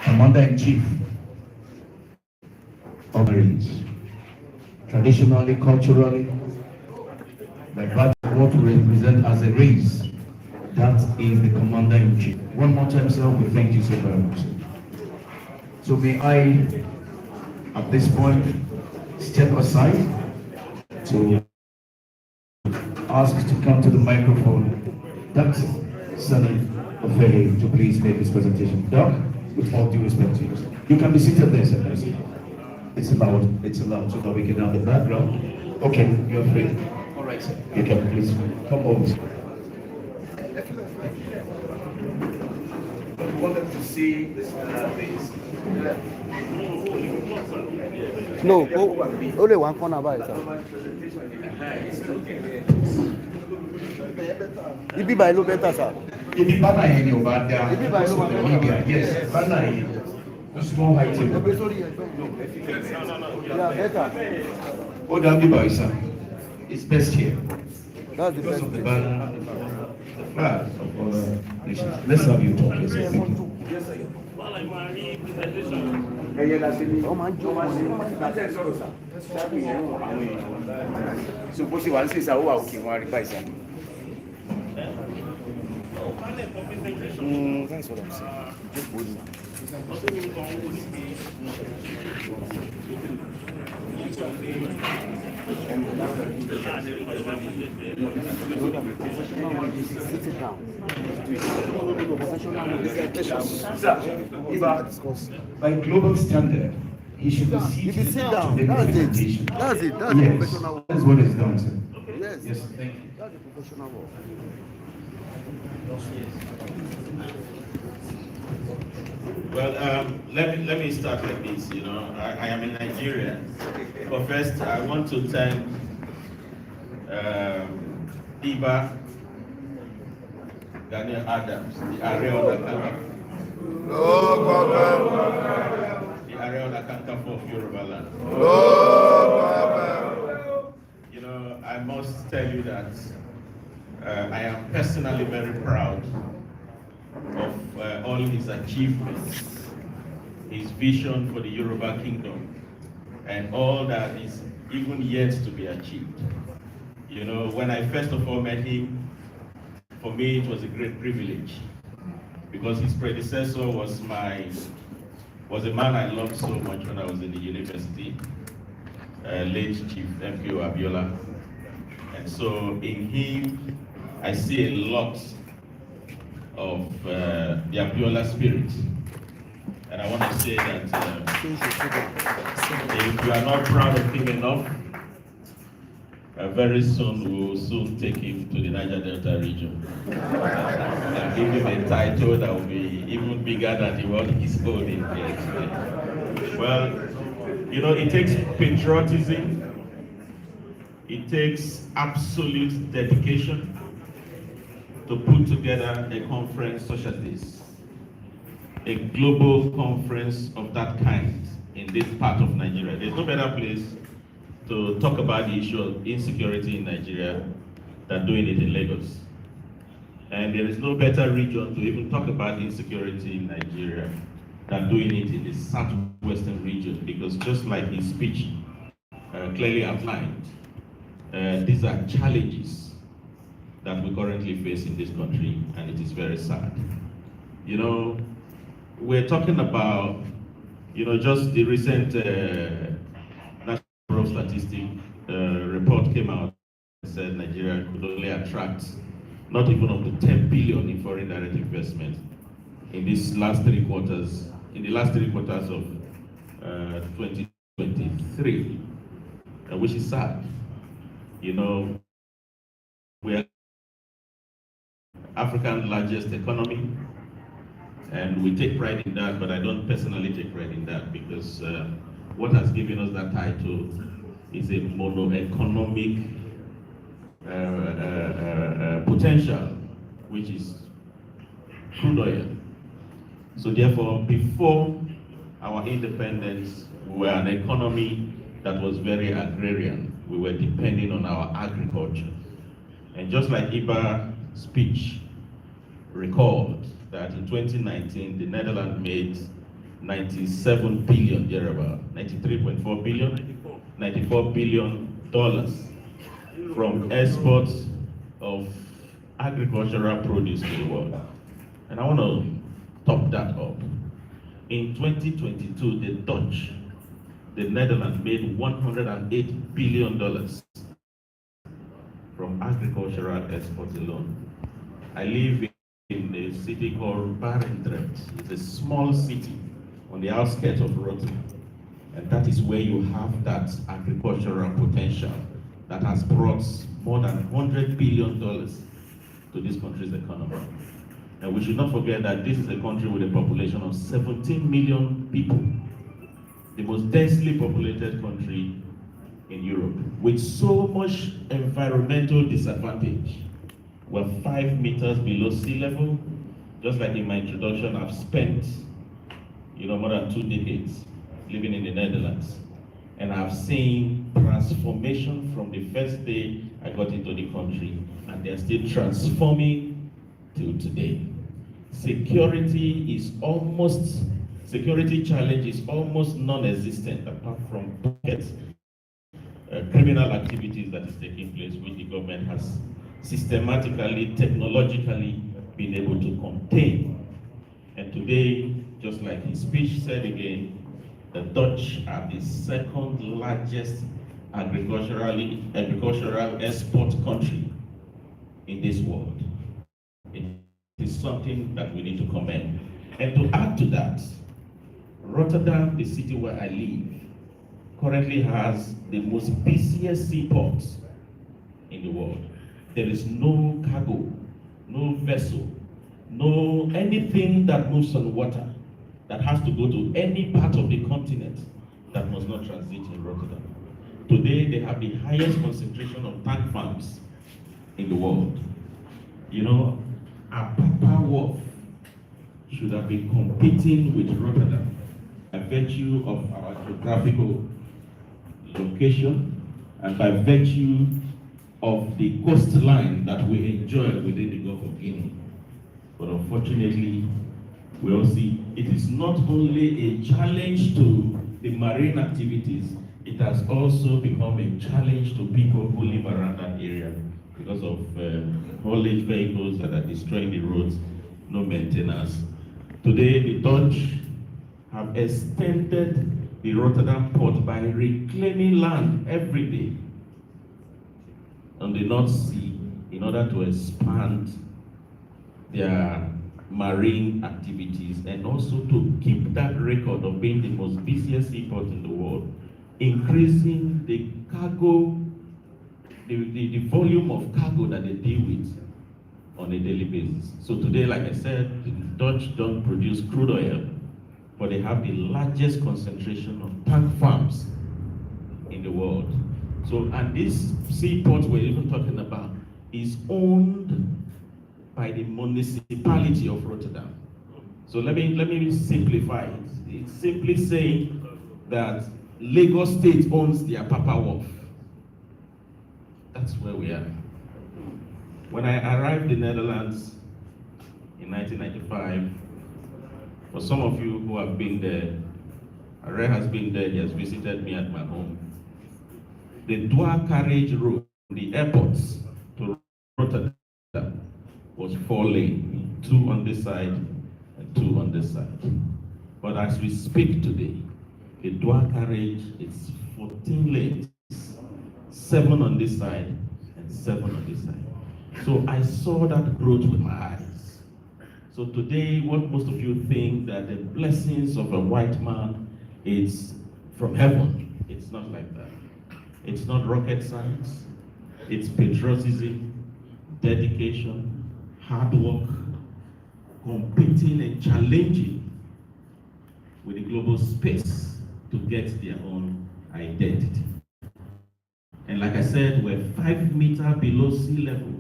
Commander-in-Chief of Marines. Traditionally, culturally, by virtue of what we represent as a race, that is the Commander-in-Chief. One more time, sir, we thank you so very much. So may I, at this point, step aside to ask to come to the microphone, Dr. Sunny Ofeli, to please make this presentation. Doc, with all due respect to you. You can be seated there, sir. It's allowed, so that we can have the background. Okay, you're free. All right, sir. You can please come over. We wanted to see this. No, only one corner by it. Ibi by no better, sir. Ibi bana yẹn ni o bá da. Ibi by no better. Yes, bana yẹn. Small height table. Yeah, better. Oh, that be by sir. It's best here. That's the Because best. of the banner, the flag of other nations. Let's have you talk. Yes, sir. Thank you. So bó ṣe wà ń ṣèṣà ó wà òkè wọn àríbá ìṣà. That's what I'm saying. Just hold it. Sit down. By global standard, he should be seated. You can sit down. to the That's it. presentation. That's it. That's Yes, the professional. that's what is done, sir. Yes. Yes, thank you. That's the professional work. Well, let me start like this. You know, I am in Nigeria. But first, I want to thank Iba Gani Adams, the area of the area of the Kankafu of Yoruba land. You know, I must tell you that I am personally very proud of all his achievements, his vision for the Yoruba kingdom, and all that is even yet to be achieved. You know, when I first of all met him, for me it was a great privilege, because his predecessor was a man I loved so much when I was in the university, late Chief MPO Abiodun. And so in him, I see a lot of the Abiodun spirit. And I want to say that if you are not proud of him enough, very soon we will soon take him to the Niger Delta region and give him a title that will be even bigger than the one he's holding here. Well, you know, it takes patriotism, it takes absolute dedication to put together a conference such as this, a global conference of that kind in this part of Nigeria. There's no better place to talk about the issue of insecurity in Nigeria than doing it in Lagos. And there is no better region to even talk about insecurity in Nigeria than doing it in the southwestern region, because just like his speech clearly outlined, these are challenges that we currently face in this country, and it is very sad. You know, we're talking about, you know, just the recent National Statistic report came out and said Nigeria could only attract not even up to 10 billion in foreign direct investment in these last three quarters, of 2023, which is sad. You know, we are Africa's largest economy, and we take pride in that, but I don't personally take pride in that, because what has given us that title is a mono-economic potential, which is crude oil. So therefore, before our independence, we were an economy that was very agrarian. We were depending on our agriculture. And just like Iba's speech recalled, that in 2019, the Netherlands made 97 billion, thereabout, 93.4 billion, $94 billion from exports of agricultural produce to the world. And I want to top that up. In 2022, the Netherlands made $108 billion from agricultural exports alone. I live in a city called Barendrecht. It's a small city on the outskirts of Rotterdam. And that is where you have that agricultural potential that has brought more than $100 billion to this country's economy. And we should not forget that this is a country with a population of 17 million people, the most densely populated country in Europe, with so much environmental disadvantage. We're 5 meters below sea level. Just like in my introduction, I've spent more than 2 decades living in the Netherlands. And I've seen transformation from the first day I got into the country, and they're still transforming till today. Security challenge is almost non-existent apart from pockets, criminal activities that is taking place, which the government has systematically, technologically been able to contain. And today, just like his speech said again, the Dutch are the second largest agricultural export country in this world. It is something that we need to commend. And to add to that, Rotterdam, the city where I live, currently has the most busiest seaport in the world. There is no cargo, no vessel, no anything that moves on water that has to go to any part of the continent that must not transit in Rotterdam. Today, they have the highest concentration of tank farms in the world. Our Papa Wharf should have been competing with Rotterdam by virtue of our geographical location and by virtue of the coastline that we enjoy within the Gulf of Guinea. But unfortunately, we all see it is not only a challenge to the marine activities, it has also become a challenge to people who live around that area because of haulage vehicles that are destroying the roads, no maintenance. Today, the Dutch have extended the Rotterdam port by reclaiming land every day on the North Sea in order to expand their marine activities and also to keep that record of being the most busiest seaport in the world, increasing the cargo, the volume of cargo that they deal with on a daily basis. So today, like I said, the Dutch don't produce crude oil, but they have the largest concentration of tank farms in the world. So, and this seaport we're even talking about is owned by the municipality of Rotterdam. So let me simplify it. It's simply saying that Lagos State owns their Papa Wharf. That's where we are. When I arrived in the Netherlands in 1995, for some of you who have been there, Ray has been there, he has visited me at my home. The dual carriage road, the airports to Rotterdam, was 4 lane, 2 on this side and 2 on this side. But as we speak today, the dual carriage is 14 lanes, 7 on this side and 7 on this side. So I saw that growth with my eyes. So today, what most of you think that the blessings of a white man is from heaven, it's not like that. It's not rocket science, it's patriotism, dedication, hard work, competing and challenging with the global space to get their own identity. And like I said, we're 5 meters below sea level.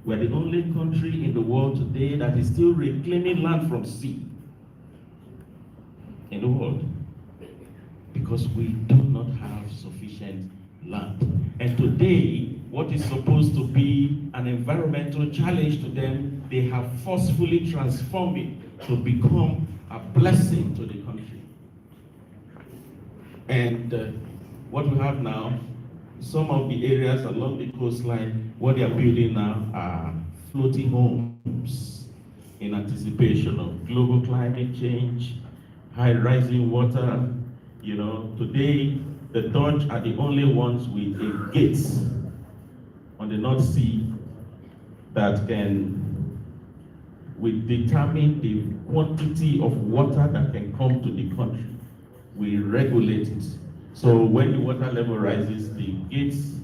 We're the only country in the world today that is still reclaiming land from sea in the world because we do not have sufficient land. And today, what is supposed to be an environmental challenge to them, they have forcefully transformed it to become a blessing to the country. And what we have now, some of the areas along the coastline, what they are building now are floating homes in anticipation of global climate change, high rising water. You know, today, the Dutch are the only ones with a gate on the North Sea that will determine the quantity of water that can come to the country. We regulate it. So when the water level rises, the gates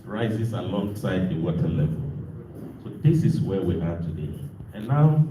rises alongside the water level. So this is where we are today. And now